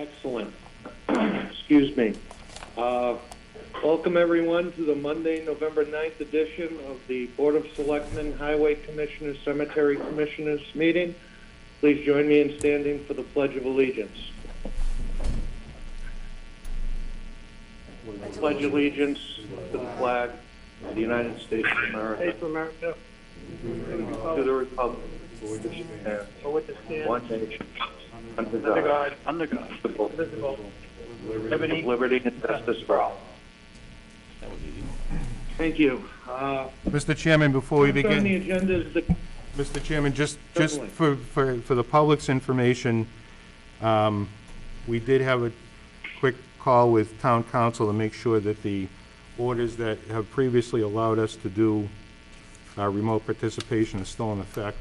Excellent. Excuse me. Welcome everyone to the Monday, November 9th edition of the Board of Selectmen, Highway Commissioners, Cemetery Commissioners meeting. Please join me in standing for the Pledge of Allegiance. I pledge allegiance to the flag of the United States of America, to the Republic for which it stands, one nation, under God, indivisible, liberty and justice for all. Thank you. Mr. Chairman, before we begin, on the agenda is the Mr. Chairman, just for the public's information, we did have a quick call with Town Council to make sure that the orders that have previously allowed us to do remote participation is still in effect,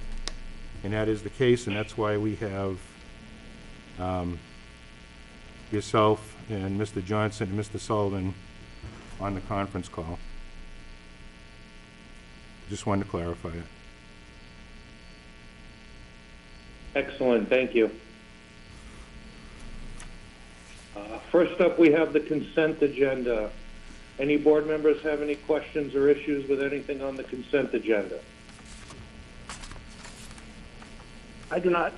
and that is the case, and that's why we have yourself and Mr. Johnson and Mr. Sullivan on the conference call. Just wanted to clarify it. Excellent, thank you. First up, we have the consent agenda. Any board members have any questions or issues with anything on the consent agenda? I do not.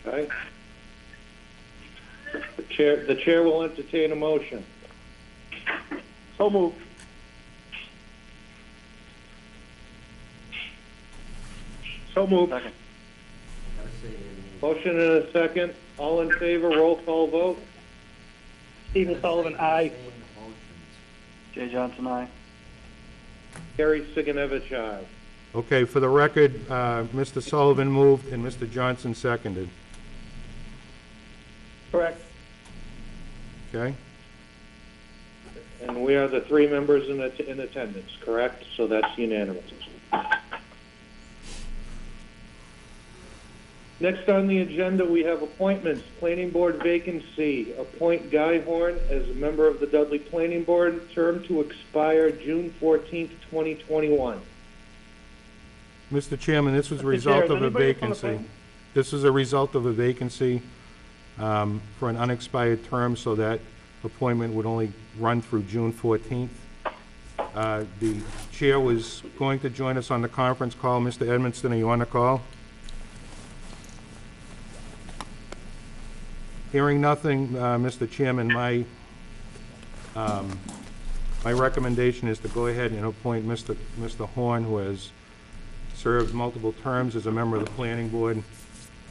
Okay. The chair will entertain a motion. So moved. So moved. Second. Motion and a second. All in favor, roll call vote. Stephen Sullivan, aye. Jay Johnson, aye. Gary Siganevich, aye. Okay, for the record, Mr. Sullivan moved and Mr. Johnson seconded. Correct. Okay? And we are the three members in attendance, correct? So that's unanimous. Next on the agenda, we have appointments. Planning Board vacancy. Appoint Guy Horn as a member of the Dudley Planning Board, term to expire June 14th, 2021. Mr. Chairman, this was a result of a vacancy. This is a result of a vacancy for an unexpired term, so that appointment would only run through June 14th. The chair was going to join us on the conference call. Mr. Edmonston, are you on the call? Hearing nothing, Mr. Chairman, my recommendation is to go ahead and appoint Mr. Horn, who has served multiple terms as a member of the Planning Board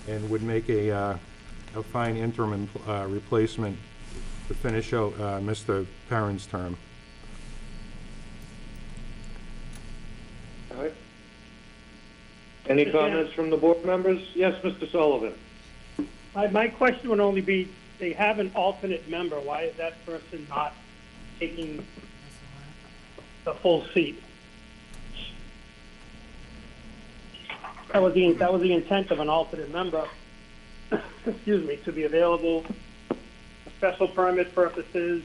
and would make a fine interim replacement to finish out Mr. Perrin's term. All right. Any comments from the board members? Yes, Mr. Sullivan. My question would only be, they have an alternate member. Why is that person not taking the full seat? That was the intent of an alternate member, excuse me, to be available for special permit purposes.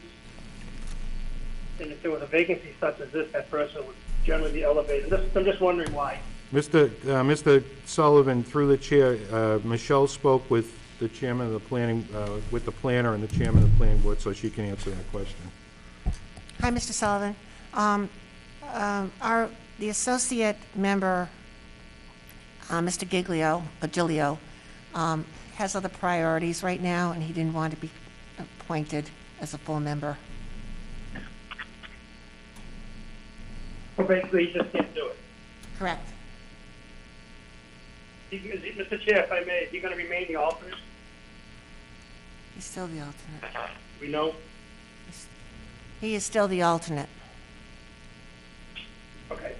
And if there was a vacancy such as this, that person would generally be elevated. I'm just wondering why. Mr. Sullivan, through the chair, Michelle spoke with the chairman of the planning, with the planner and the chairman of the planning board, so she can answer that question. Hi, Mr. Sullivan. The associate member, Mr. Giglio, has other priorities right now, and he didn't want to be appointed as a full member. So basically, he just can't do it. Correct. Mr. Chair, if I may, is he going to remain the alternate? He's still the alternate. We know. He is still the alternate. Okay.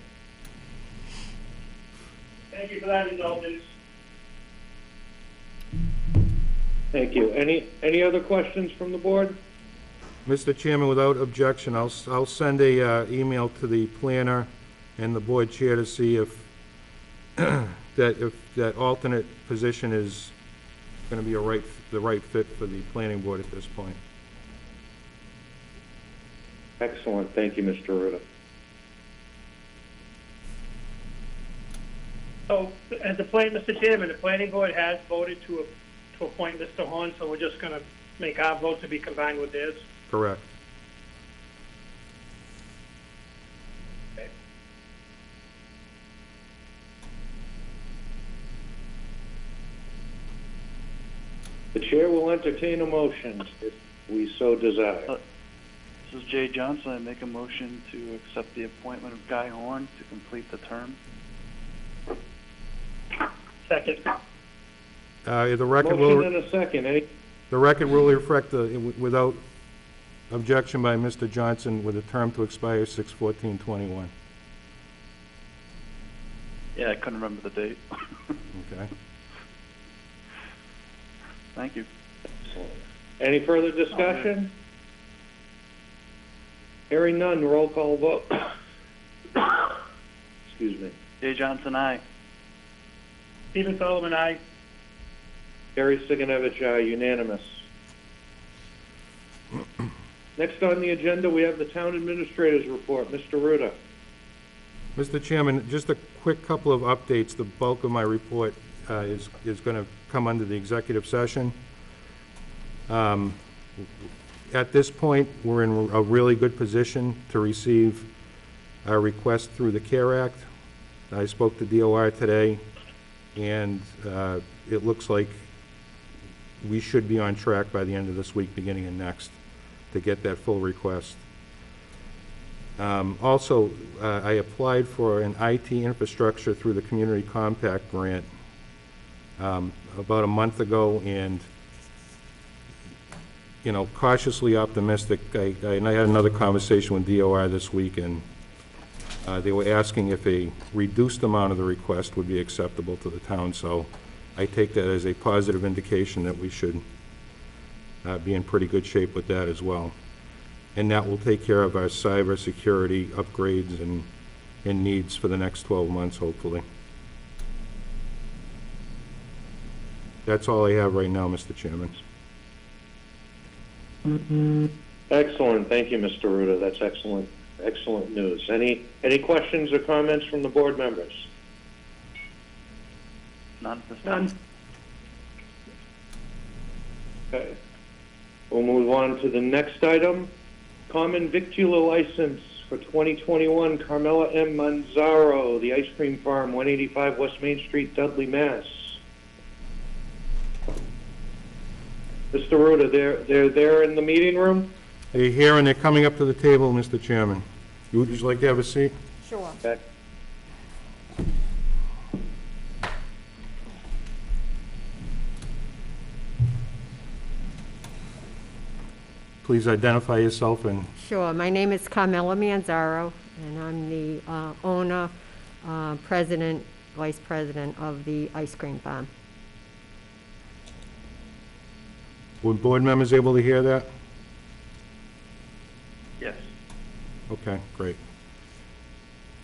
Thank you for that indulgence. Thank you. Any other questions from the board? Mr. Chairman, without objection, I'll send a email to the planner and the board chair to see if that alternate position is going to be the right fit for the planning board at this point. Excellent. Thank you, Mr. Ruda. So, Mr. Chairman, the planning board has voted to appoint Mr. Horn, so we're just gonna make our vote to be combined with theirs. Correct. Okay. The chair will entertain a motion if we so desire. This is Jay Johnson. I make a motion to accept the appointment of Guy Horn to complete the term. Second. The record Motion will, and a second. the record will reflect without objection by Mr. Johnson with a term to expire 6/14/21. Yeah, I couldn't remember the date. Okay. Thank you. Any further discussion? Hearing none, roll call vote. Excuse me. Jay Johnson, aye. Stephen Sullivan, aye. Gary Siganovich, aye, unanimous. Next on the agenda, we have the town administrator's report. Mr. Ruda. Mr. Chairman, just a quick couple of updates. The bulk of my report is going to come under the executive session. At this point, we're in a really good position to receive our request through the CARE Act. I spoke to DOR today, and it looks like we should be on track by the end of this week, beginning of next, to get that full request. Also, I applied for an IT infrastructure through the Community Compact Grant about a month ago, and cautiously optimistic. I had another conversation with DOR this week, and they were asking if a reduced amount of the request would be acceptable to the town, so I take that as a positive indication that we should be in pretty good shape with that as well. And that will take care of our cybersecurity upgrades and needs for the next 12 months, hopefully. That's all I have right now, Mr. Chairman. Excellent. Thank you, Mr. Ruda. That's excellent. Excellent news. Any questions or comments from the board members? None at this time. None. Okay. We'll move on to the next item. Common victular license for 2021, Carmela M. Manzaro, The Ice Cream Farm, 185 West Main Street, Dudley, Mass. Mr. Ruda, they're there in the meeting room? They're here and they're coming up to the table, Mr. Chairman. Would you like to have a seat? Sure. Okay. Please identify yourself and Sure. My name is Carmela Manzaro, and I'm the owner, president, vice president of the ice cream farm. were board members able to hear that? Yes. Okay, great.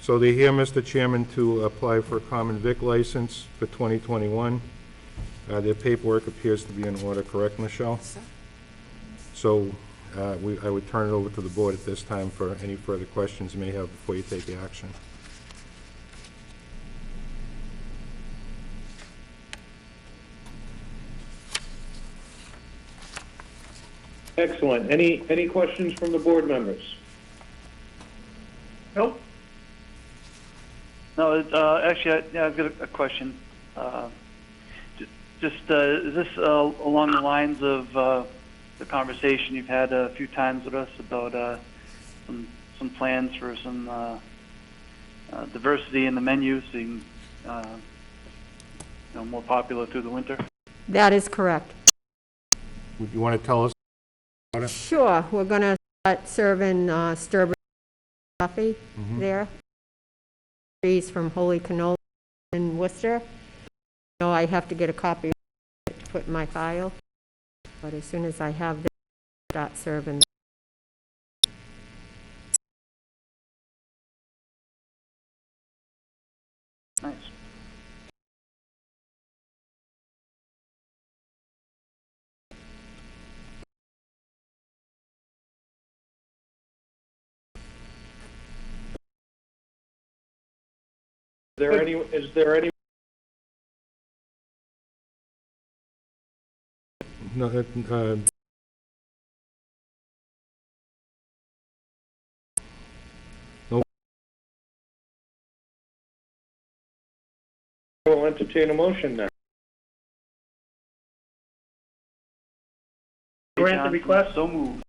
So they're here, Mr. Chairman, to apply for a common vic license for 2021. Their paperwork appears to be in order, correct, Michelle? So I would turn it over to the board at this time for any further questions you may have before you take the action. Excellent. Any questions from the board members? Nope. No, actually, I've got a question. Is this along the lines of the conversation you've had a few times with us about some plans for some diversity in the menu, so you can, more popular through the winter? That is correct. Would you want to tell us about it? Sure, we're going to start serving strawberry coffee there. Trees from Holy Canola in Worcester. I have to get a copy of it to put in my file, but as soon as I have this, I'll start serving. Nice. Is there any No, no, We'll entertain a motion now. Grant the request. So moved.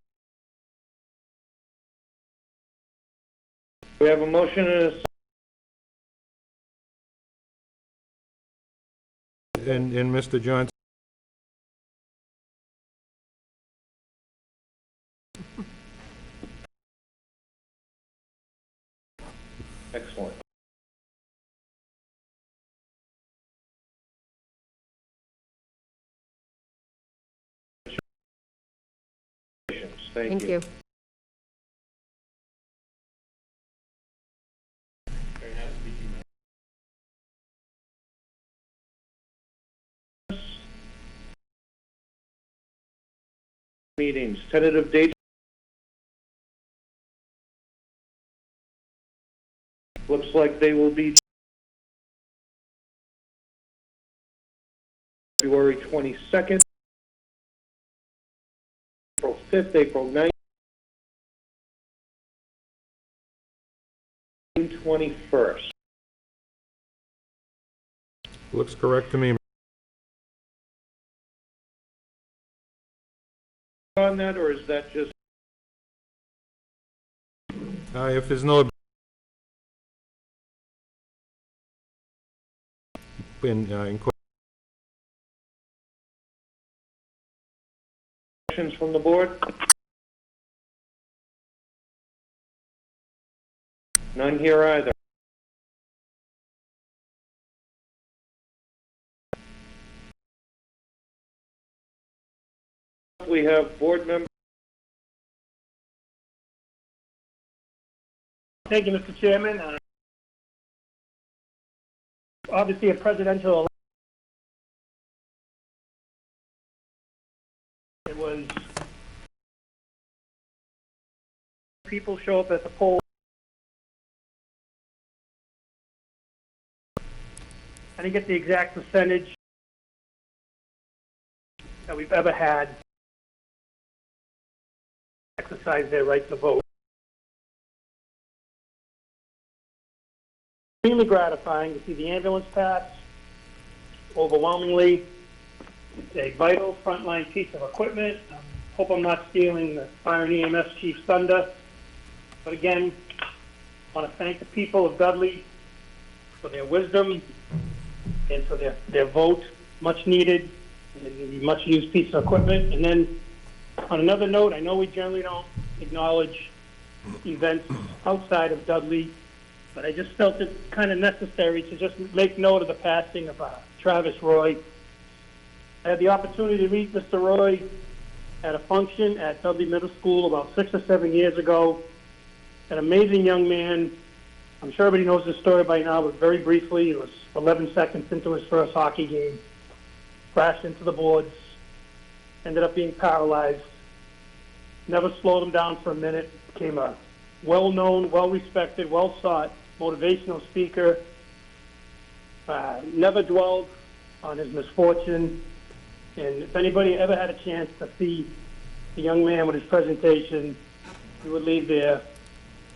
We have a motion and a and Mr. Johnson, excellent. Thank you. Meetings, tentative date. Looks like they will be February 22nd, April 5th, April 9th, June 21st. looks correct to me. On that, or is that just If there's no in questions from the board? None here either. We have board members. Thank you, Mr. Chairman. Obviously, a presidential election. It was people show up at the poll. I didn't get the exact percentage that we've ever had exercise their right to vote. Extremely gratifying to see the ambulance pass. Overwhelmingly, it's a vital frontline piece of equipment. Hope I'm not stealing the fire and EMS chief's thunder. But again, I want to thank the people of Dudley for their wisdom and for their vote, much needed and much used piece of equipment. And then on another note, I know we generally don't acknowledge events outside of Dudley, but I just felt it kind of necessary to just make note of the passing of Travis Roy. I had the opportunity to meet Mr. Roy at a function at Dudley Middle School about 6 or 7 years ago. An amazing young man. I'm sure everybody knows this story by now, but very briefly, it was 11 seconds into his first hockey game, crashed into the boards, ended up being paralyzed, never slowed him down for a minute, became a well-known, well-respected, well-sought motivational speaker, never dwelled on his misfortune. And if anybody ever had a chance to see the young man with his presentation, he would leave there,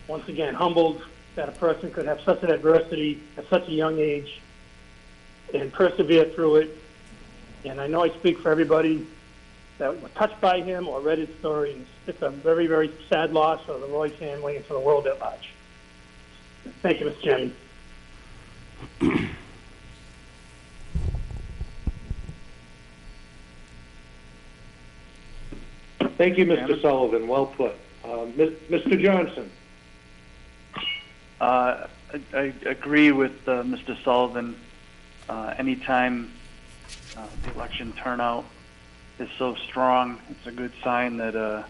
once again, humbled that a person could have such an adversity at such a young age and persevere through it. And I know I speak for everybody that was touched by him or read his story. It's a very, very sad loss for the Roy family and for the world at large. Thank you, Mr. Chairman. Thank you, Mr. Sullivan. Well put. Mr. Johnson. I agree with Mr. Sullivan. Anytime the election turnout is so strong, it's a good sign that the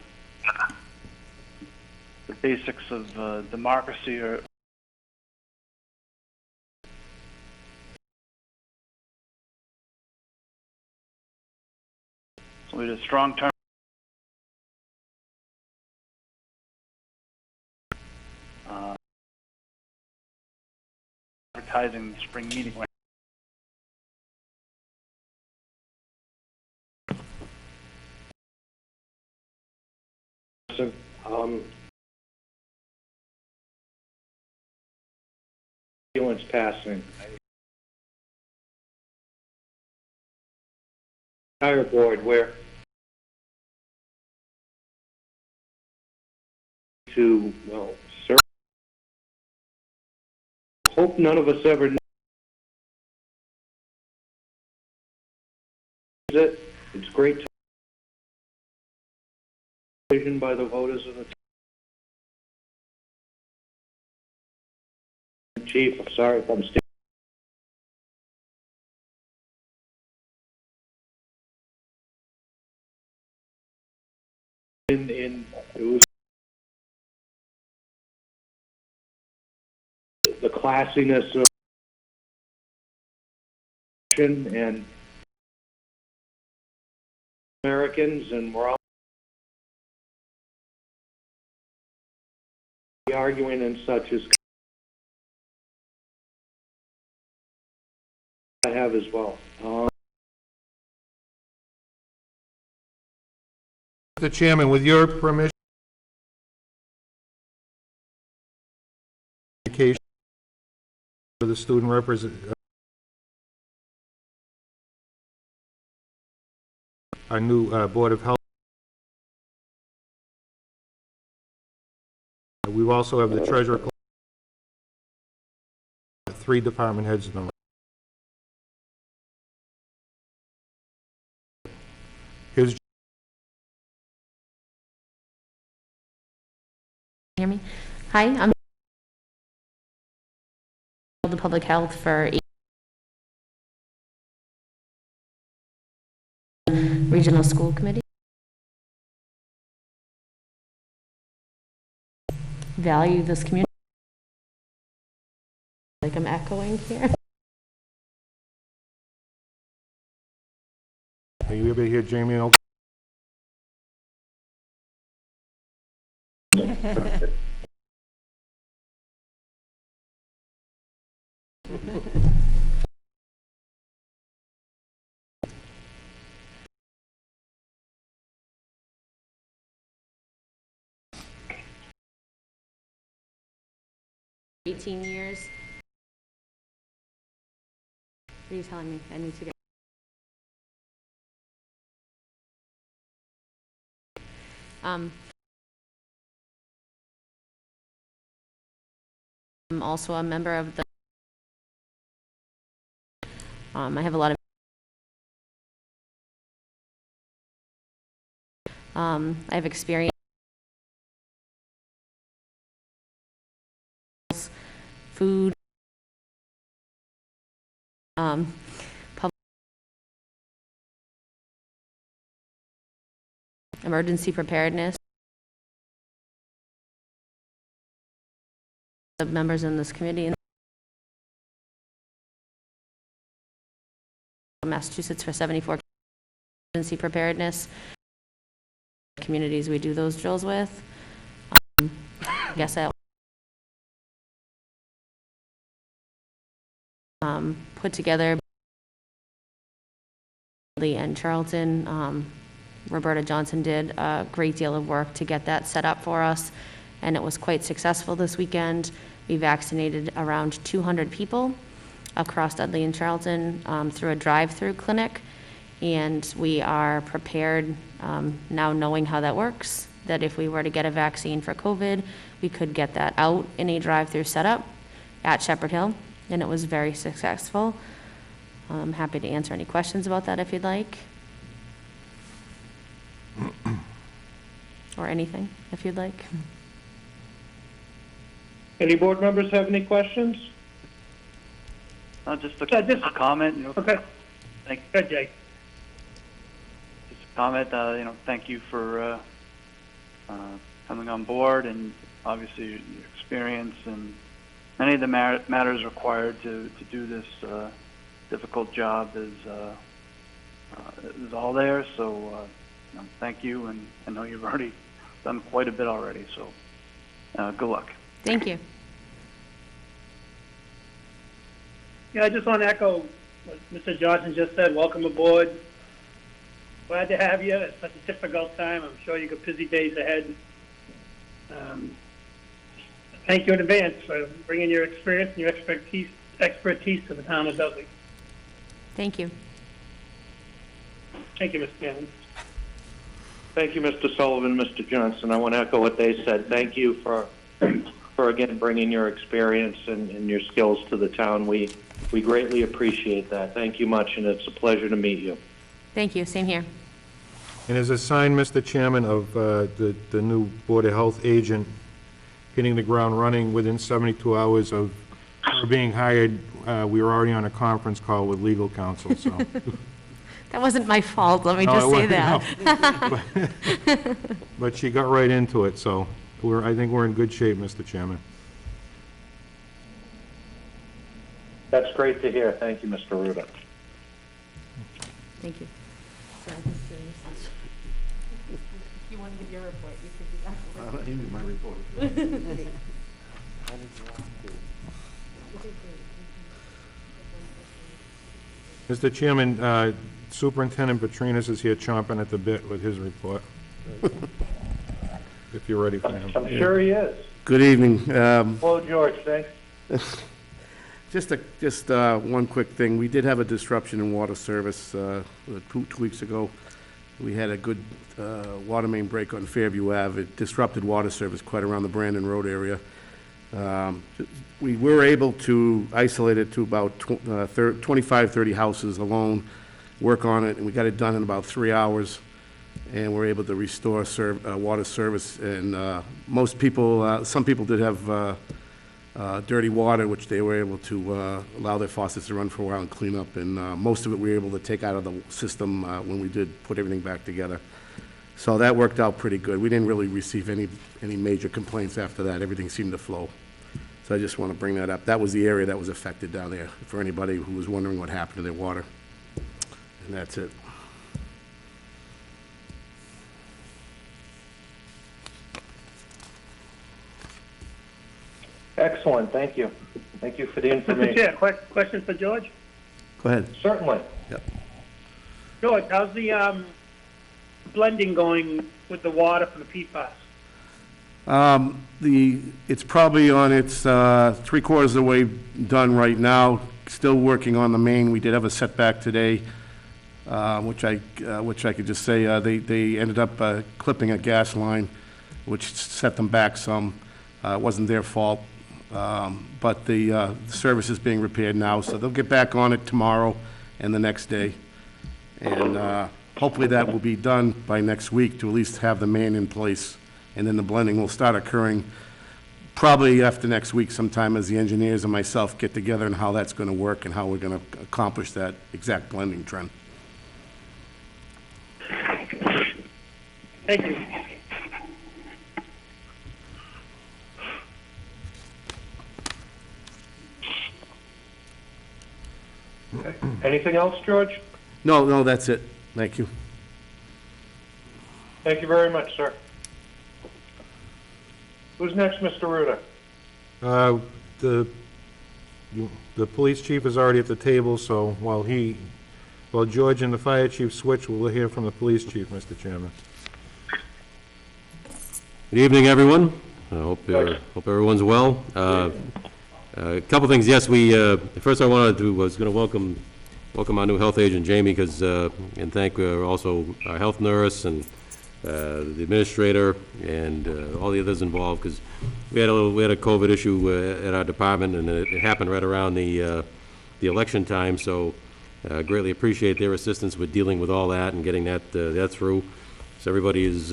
basics of democracy are so we had a strong turn. Advertising the spring meeting. ambulance passing. Entire board where to, well, sir, hope none of us ever knew it. It's great decision by the voters of the chief. I'm sorry if I'm still in it was the classiness of and Americans, and we're all arguing and such as I have as well. Mr. Chairman, with your permission, communication for the student our new Board of Health. We also have the treasurer, 3 department heads in the room. Here's Hear me? Hi, I'm the public health for Regional School Committee. Value this community. Like I'm echoing here. Are you able to hear Jamie? Okay. $18 years. What are you telling me? I need to get. I'm also a member of the. I have a lot of. I have experience. Food. Public. Emergency preparedness. The members in this committee. Massachusetts for 74 emergency preparedness communities we do those drills with. I guess I put together and Charlton. Roberta Johnson did a great deal of work to get that set up for us, and it was quite successful this weekend. We vaccinated around 200 people across Dudley and Charlton through a drive-through clinic, and we are prepared now, knowing how that works, that if we were to get a vaccine for COVID, we could get that out in a drive-through setup at Shepherd Hill, and it was very successful. I'm happy to answer any questions about that if you'd like. Or anything, if you'd like. Any board members have any questions? Just a comment. You know, Okay. Thank, Good, Jay. just a comment. Thank you for coming on board, and obviously your experience and many of the matters required to do this difficult job is all there. So thank you, and I know you've already done quite a bit already. So good luck. Thank you. Yeah, I just want to echo what Mr. Johnson just said. Welcome aboard. Glad to have you. It's such a difficult time. I'm sure you got busy days ahead. Thank you in advance for bringing your experience and your expertise to the town of Dudley. Thank you. Thank you, Mr. Chairman. Thank you, Mr. Sullivan, Mr. Johnson. I want to echo what they said. Thank you for again, bringing your experience and your skills to the town. We greatly appreciate that. Thank you much, and it's a pleasure to meet you. Thank you. Same here. And as a sign, Mr. Chairman, of the new Board of Health agent hitting the ground running within 72 hours of her being hired, we were already on a conference call with legal counsel, so. That wasn't my fault, let me No, just it say wasn't, that. no. But she got right into it, so I think we're in good shape, Mr. Chairman. That's great to hear. Thank you, Mr. Ruda. Thank you. If you want to give your report, you can do that. My report. Mr. Chairman, Superintendent Petrinas is here chomping at the bit with his report. If you're ready for him. I'm sure he is. Good evening. Hello, George. Thanks. Just one quick thing. We did have a disruption in water service 2 weeks ago. We had a good water main break on Fairview Ave. It disrupted water service quite around the Brandon Road area. We were able to isolate it to about 25, 30 houses alone, work on it, and we got it done in about 3 hours, and we're able to restore water service. And most people, some people did have dirty water, which they were able to allow their faucets to run for a while and clean up, and most of it we were able to take out of the system when we did put everything back together. So that worked out pretty good. We didn't really receive any major complaints after that. Everything seemed to flow. So I just want to bring that up. That was the area that was affected down there, for anybody who was wondering what happened to their water. And that's it. Excellent. Thank you. Thank you for the Mr. information. Chair, question for George? Go ahead. Certainly. Yep. George, how's the blending going with the water for the PFAS? It's probably on its 3/4 of the way done right now. Still working on the main. We did have a setback today, which I could just say they ended up clipping a gas line, which set them back some. It wasn't their fault, but the service is being repaired now, so they'll get back on it tomorrow and the next day, and hopefully that will be done by next week to at least have the main in place. And then the blending will start occurring probably after next week sometime, as the engineers and myself get together and how that's going to work and how we're going to accomplish that exact blending trend. Thank you. Okay. Anything else, George? No, that's it. Thank you. Thank you very much, sir. Who's next, Mr. Ruda? The police chief is already at the table, so while George and the fire chief switch, we'll hear from the police chief, Mr. Chairman. Good evening, everyone. I hope everyone's well. A couple things. Yes, first I wanted to was going to welcome our new health agent, Jamie, and thank also our health nurse and the administrator and all the others involved, because we had a COVID issue at our department, and it happened right around the election time. So greatly appreciate their assistance with dealing with all that and getting that through. So everybody's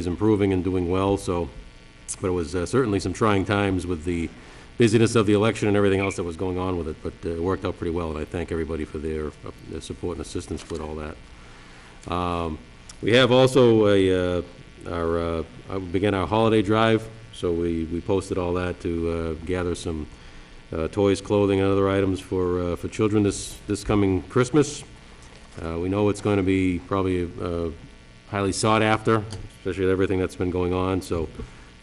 improving and doing well. So, but it was certainly some trying times with the busyness of the election and everything else that was going on with it. But it worked out pretty well, and I thank everybody for their support and assistance with all that. We have also began our holiday drive, so we posted all that to gather some toys, clothing, and other items for children this coming Christmas. We know it's going to be probably highly sought after, especially with everything that's been going on. So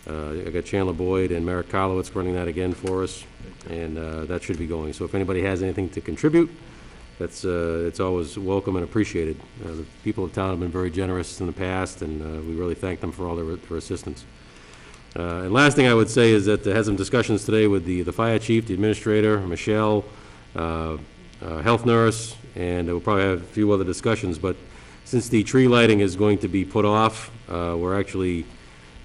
I got Chandler Boyd and Merrick Karlowitz running that again for us, and that should be going. So if anybody has anything to contribute, it's always welcome and appreciated. The people of town have been very generous in the past, and we really thank them for all their assistance. And last thing I would say is that I had some discussions today with the fire chief, the administrator, Michelle, health nurse, and we'll probably have a few other discussions, but since the tree lighting is going to be put off, we're actually,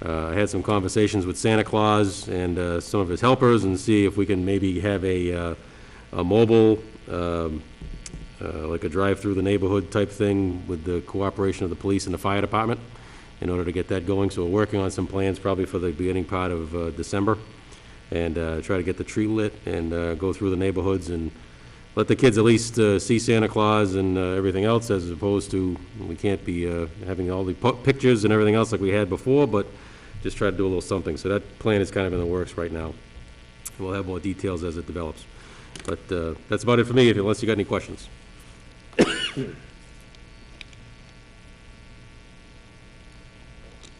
I had some conversations with Santa Claus and some of his helpers and see if we can maybe have a mobile, like a drive through the neighborhood type thing with the cooperation of the police and the fire department in order to get that going. So we're working on some plans probably for the beginning part of December, and try to get the tree lit and go through the neighborhoods and let the kids at least see Santa Claus and everything else, as opposed to, we can't be having all the pictures and everything else like we had before, but just try to do a little something. So that plan is kind of in the works right now. We'll have more details as it develops. But that's about it for me, unless you got any questions.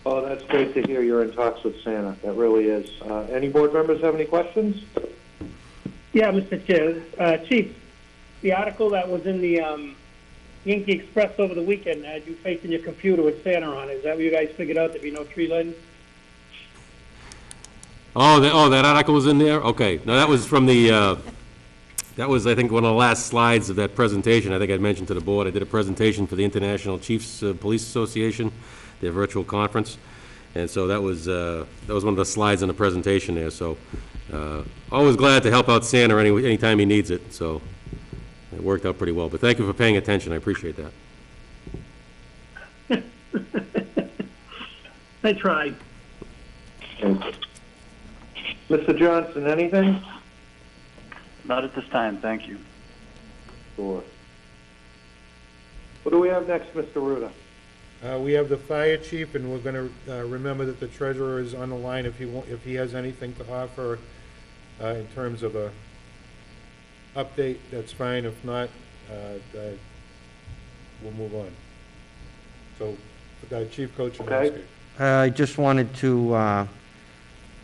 Oh, that's great to hear you're in talks with Santa. That really is. Any board members have any questions? Yeah, Mr. Chair. Chief, the article that was in the Yankee Express over the weekend had you facing your computer with Santa on it. Is that what you guys figured out, there'd be no tree lighting? Oh, that article was in there? Okay. No, that was from the, that was, I think, one of the last slides of that presentation. I think I mentioned to the board, I did a presentation for the International Chiefs Police Association, their virtual conference. And so that was one of the slides in the presentation there. So always glad to help out Santa anytime he needs it. So it worked out pretty well. But thank you for paying attention. I appreciate that. I tried. Mr. Johnson, anything? Not at this time, thank you. Sure. What do we have next, Mr. Ruda? We have the fire chief, and we're going to remember that the treasurer is on the line if he has anything to offer in terms of a update. That's fine. If not, we'll move on. So, Chief Coach. Okay. I just wanted to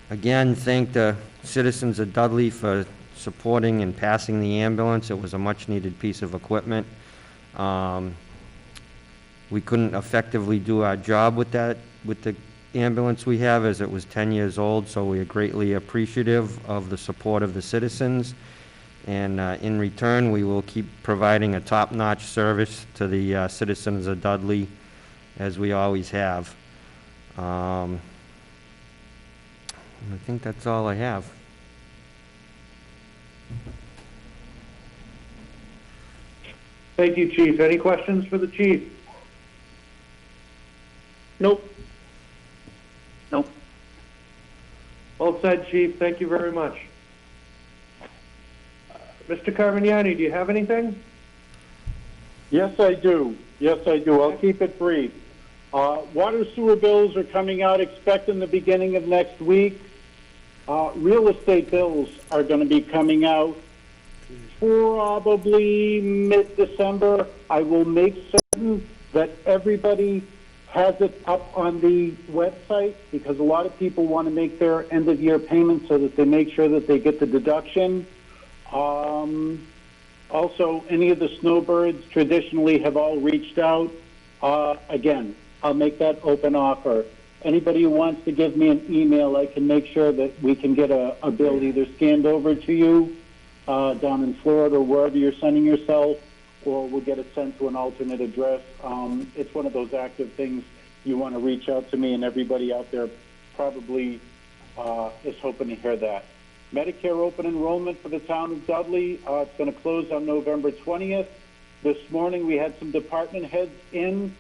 again thank the citizens of Dudley for supporting and passing the ambulance. It was a much-needed piece of equipment. We couldn't effectively do our job with the ambulance we have, as it was 10 years old, so we are greatly appreciative of the support of the citizens. And in return, we will keep providing a top-notch service to the citizens of Dudley, as we always have. I think that's all I have. Thank you, Chief. Any questions for the chief? Nope. Nope. Well said, Chief. Thank you very much. Mr. Carmignani, do you have anything? Yes, I do. Yes, I do. I'll keep it brief. Water sewer bills are coming out, expect in the beginning of next week. Real estate bills are going to be coming out probably mid-December. I will make certain that everybody has it up on the website, because a lot of people want to make their end-of-year payments so that they make sure that they get the deduction. Also, any of the snowbirds traditionally have all reached out. Again, I'll make that open offer. Anybody who wants to give me an email, I can make sure that we can get a bill either scanned over to you down in Florida or wherever you're sending yourself, or we'll get it sent to an alternate address. It's one of those active things. You want to reach out to me, and everybody out there probably is hoping to hear that. Medicare open enrollment for the town of Dudley, it's going to close on November 20th. This morning we had some department heads in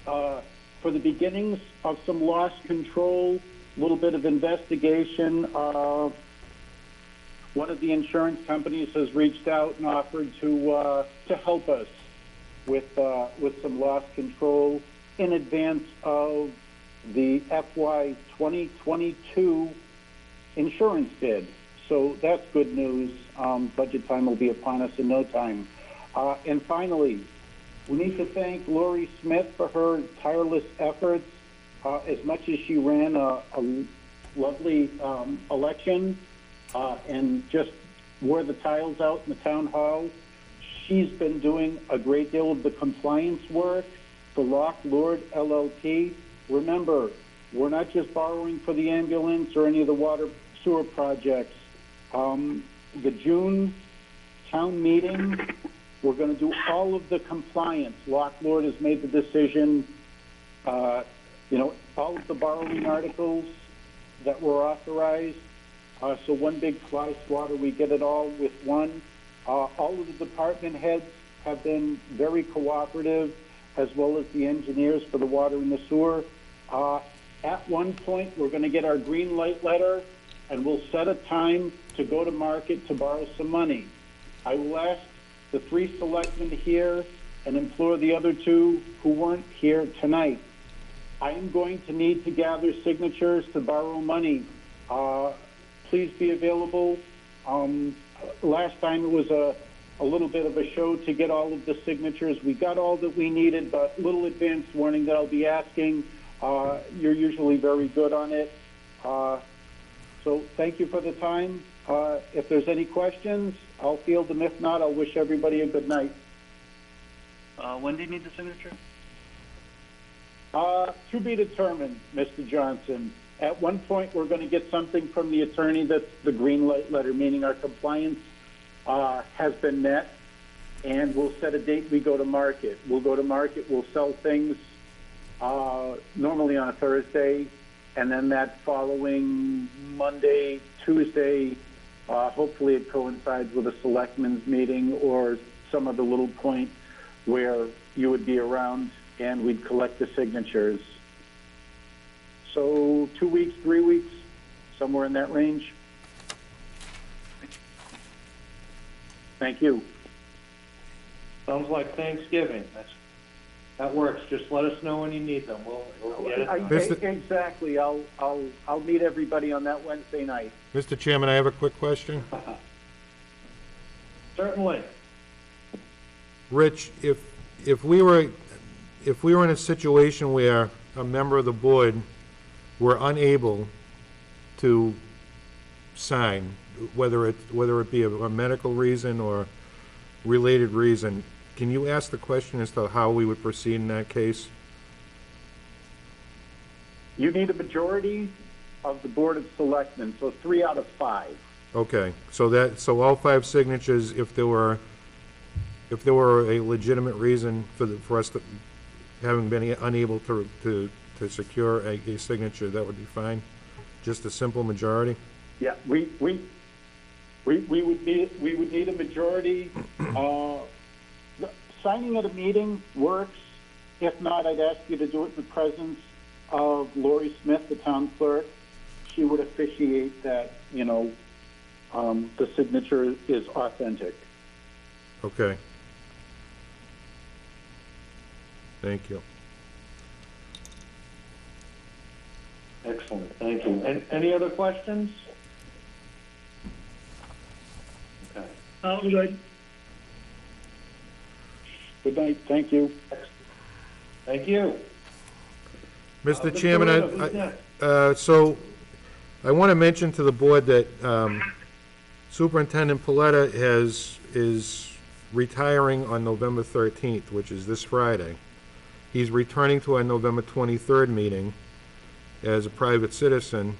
for the beginnings of some loss control, a little bit of investigation. One of the insurance companies has reached out and offered to help us with some loss control in advance of the FY 2022 insurance bid. So that's good news. Budget time will be upon us in no time. And finally, we need to thank Lori Smith for her tireless efforts. As much as she ran a lovely election and just wore the tiles out in the town hall, she's been doing a great deal of the compliance work for Lock Lord LLP. Remember, we're not just borrowing for the ambulance or any of the water sewer projects. The June town meeting, we're going to do all of the compliance. Lock Lord has made the decision, all of the borrowing articles that were authorized. So one big fly swatter, we get it all with one. All of the department heads have been very cooperative, as well as the engineers for the water and the sewer. At one point, we're going to get our green light letter, and we'll set a time to go to market to borrow some money. I will ask the 3 selectmen here and implore the other 2 who weren't here tonight. I am going to need to gather signatures to borrow money. Please be available. Last time it was a little bit of a show to get all of the signatures. We got all that we needed, but little advance warning that I'll be asking. You're usually very good on it. So thank you for the time. If there's any questions, I'll field them. If not, I'll wish everybody a good night. When do you need the signature? To be determined, Mr. Johnson. At one point, we're going to get something from the attorney that's the green light letter, meaning our compliance has been met, and we'll set a date we go to market. We'll go to market, we'll sell things normally on a Thursday, and then that following Monday, Tuesday, hopefully it coincides with a selectmen's meeting or some other little point where you would be around and we'd collect the signatures. So 2 weeks, 3 weeks, somewhere in that range. Thank you. Sounds like Thanksgiving. That works. Just let us know when you need them. We'll get it done. Exactly. I'll meet everybody on that Wednesday night. Mr. Chairman, I have a quick question. Certainly. Rich, if we were in a situation where a member of the board were unable to sign, whether it be a medical reason or related reason, can you ask the question as to how we would proceed in that case? You need a majority of the Board of Selectmen, so 3 out of 5. Okay, so all 5 signatures, if there were a legitimate reason for us to, having been unable to secure a signature, that would be fine? Just a simple majority? Yeah, we would need a majority. Signing at a meeting works. If not, I'd ask you to do it in the presence of Lori Smith, the town clerk. She would officiate that, the signature is authentic. Okay. Thank you. Excellent. Thank you. And any other questions? Okay. I'm good. Good night. Thank you. Thank you. Mr. Chairman, so I want to mention to the board that Superintendent Paletta is retiring on November 13th, which is this Friday. He's returning to our November 23rd meeting as a private citizen,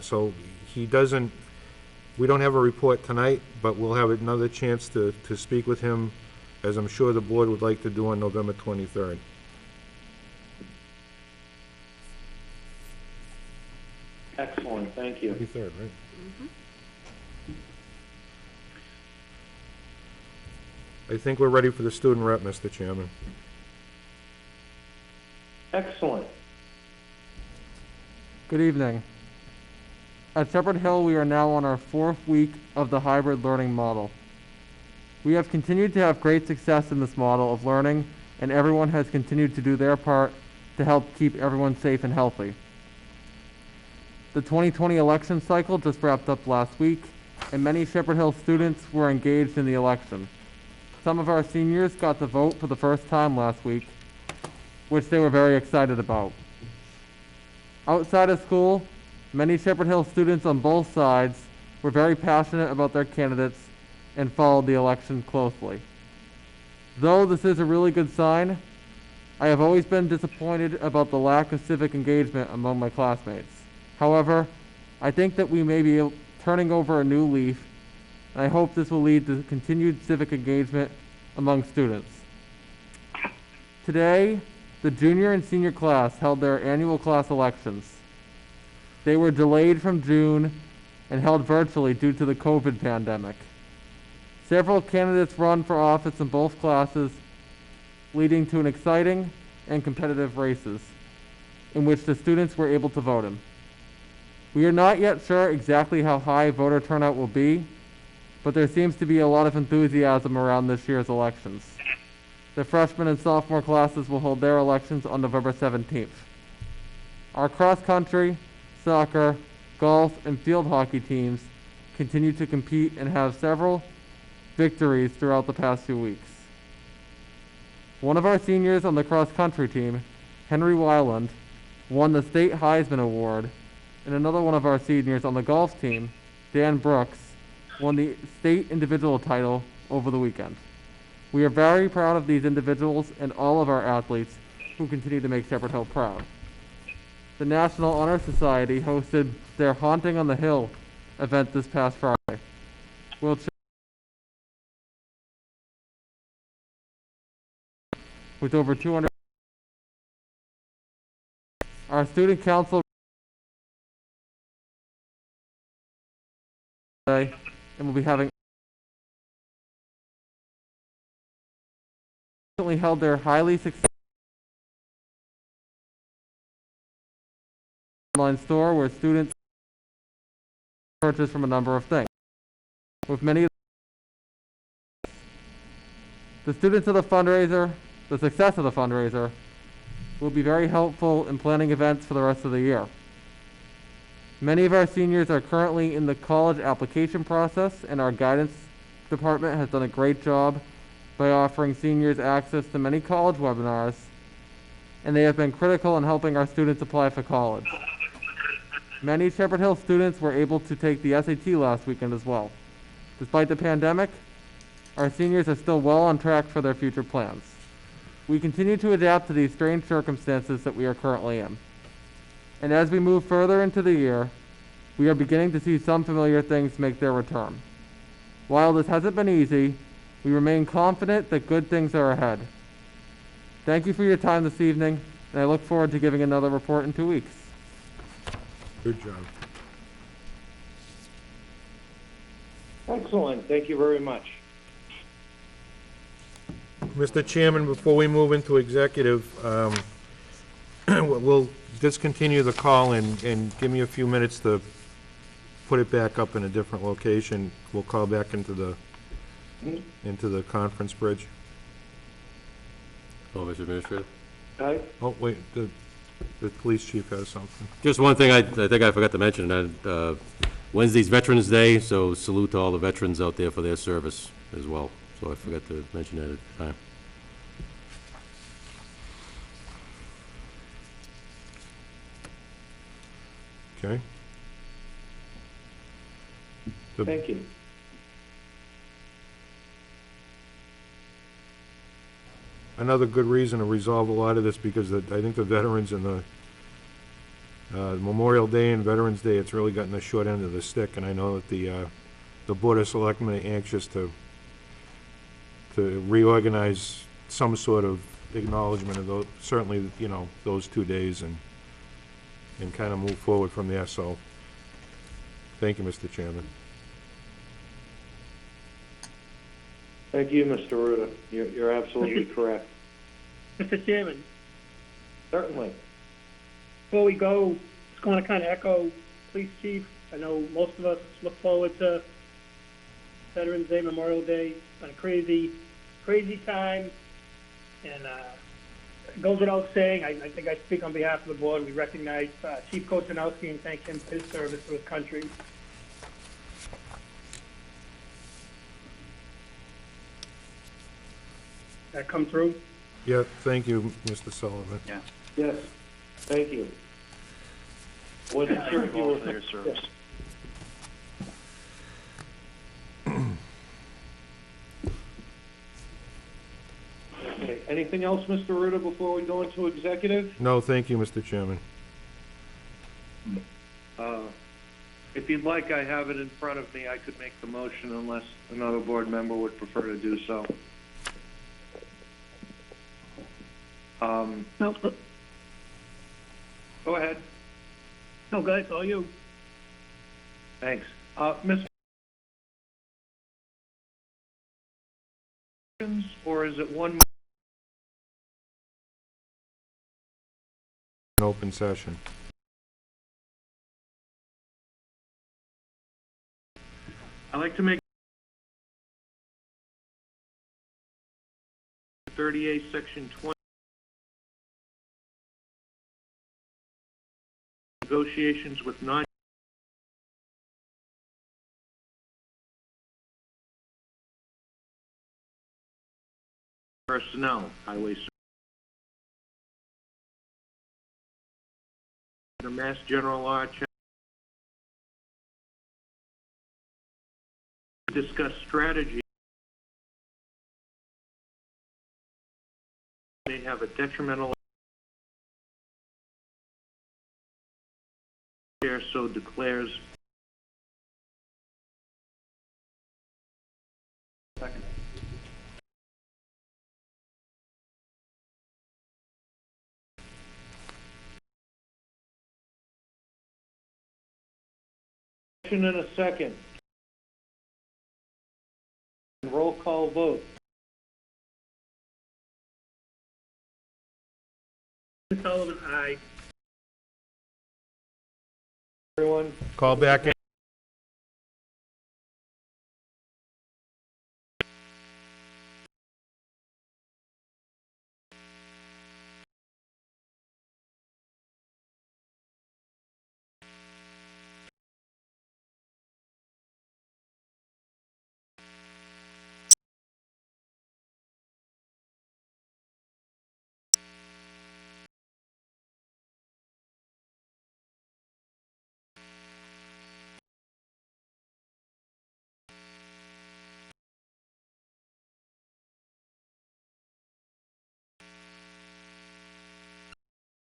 so we don't have a report tonight, but we'll have another chance to speak with him, as I'm sure the board would like to do on November 23rd. Excellent. Thank you. 23rd, right? Mm-hmm. I think we're ready for the student rep, Mr. Chairman. Excellent. Good evening. At Shepherd Hill, we are now on our 4th week of the hybrid learning model. We have continued to have great success in this model of learning, and everyone has continued to do their part to help keep everyone safe and healthy. The 2020 election cycle just wrapped up last week, and many Shepherd Hill students were engaged in the election. Some of our seniors got to vote for the first time last week, which they were very excited about. Outside of school, many Shepherd Hill students on both sides were very passionate about their candidates and followed the election closely. Though this is a really good sign, I have always been disappointed about the lack of civic engagement among my classmates. However, I think that we may be turning over a new leaf, and I hope this will lead to continued civic engagement among students. Today, the junior and senior class held their annual class elections. They were delayed from June and held virtually due to the COVID pandemic. Several candidates run for office in both classes, leading to an exciting and competitive races in which the students were able to vote in. We are not yet sure exactly how high voter turnout will be, but there seems to be a lot of enthusiasm around this year's elections. The freshman and sophomore classes will hold their elections on November 17th. Our cross-country, soccer, golf, and field hockey teams continue to compete and have several victories throughout the past few weeks. One of our seniors on the cross-country team, Henry Weiland, won the State Heisman Award, and another one of our seniors on the golf team, Dan Brooks, won the state individual title over the weekend. We are very proud of these individuals and all of our athletes who continue to make Shepherd Hill proud. The National Honor Society hosted their Haunting on the Hill event this past Friday. With over 200. Our student council today, and we'll be having recently held their highly successful online store where students purchase from a number of things. With many of the students of the fundraiser, the success of the fundraiser will be very helpful in planning events for the rest of the year. Many of our seniors are currently in the college application process, and our guidance department has done a great job by offering seniors access to many college webinars, and they have been critical in helping our students apply for college. Many Shepherd Hill students were able to take the SAT last weekend as well. Despite the pandemic, our seniors are still well on track for their future plans. We continue to adapt to these strange circumstances that we are currently in. And as we move further into the year, we are beginning to see some familiar things make their return. While this hasn't been easy, we remain confident that good things are ahead. Thank you for your time this evening, and I look forward to giving another report in 2 weeks. Good job. Excellent. Thank you very much. Mr. Chairman, before we move into executive, we'll discontinue the call and give me a few minutes to put it back up in a different location. We'll call back into the conference bridge. Oh, Mr. Administrator? Aye. Oh, wait, the police chief has something. Just one thing I think I forgot to mention, that Wednesday's Veterans Day, so salute to all the veterans out there for their service as well. So I forgot to mention that at the time. Okay. Thank you. Another good reason to resolve a lot of this, because I think the veterans and the Memorial Day and Veterans Day, it's really gotten the short end of the stick, and I know that the Board of Selectmen are anxious to reorganize some sort of acknowledgement of those, certainly, you know, those 2 days, and kind of move forward from there. So, thank you, Mr. Chairman. Thank you, Mr. Ruda. You're absolutely correct. Mr. Chairman, Certainly. before we go, just want to kind of echo Police Chief. I know most of us look forward to Veterans Day, Memorial Day. It's been a crazy time, and it goes without saying, I think I speak on behalf of the board, we recognize Chief Kochanowski and thank him for his service to his country. That come through? Yeah, thank you, Mr. Sullivan. Yeah. Yes. Thank you. Wasn't sure if you were for your service. Okay. Anything else, Mr. Ruda, before we go into executive? No, thank you, Mr. Chairman. If you'd like, I have it in front of me. I could make the motion unless another board member would prefer to do so. No, Go ahead. no, guys, all you. Thanks. Mr. Or is it one? An open session. I'd like to make 38, Section 20. Negotiations with non. Personnel, highway. The Mass General Law, discuss strategy. May have a detrimental. Chair so declares. Second. In a second. Roll call vote. Sullivan, aye. Everyone, Call back in.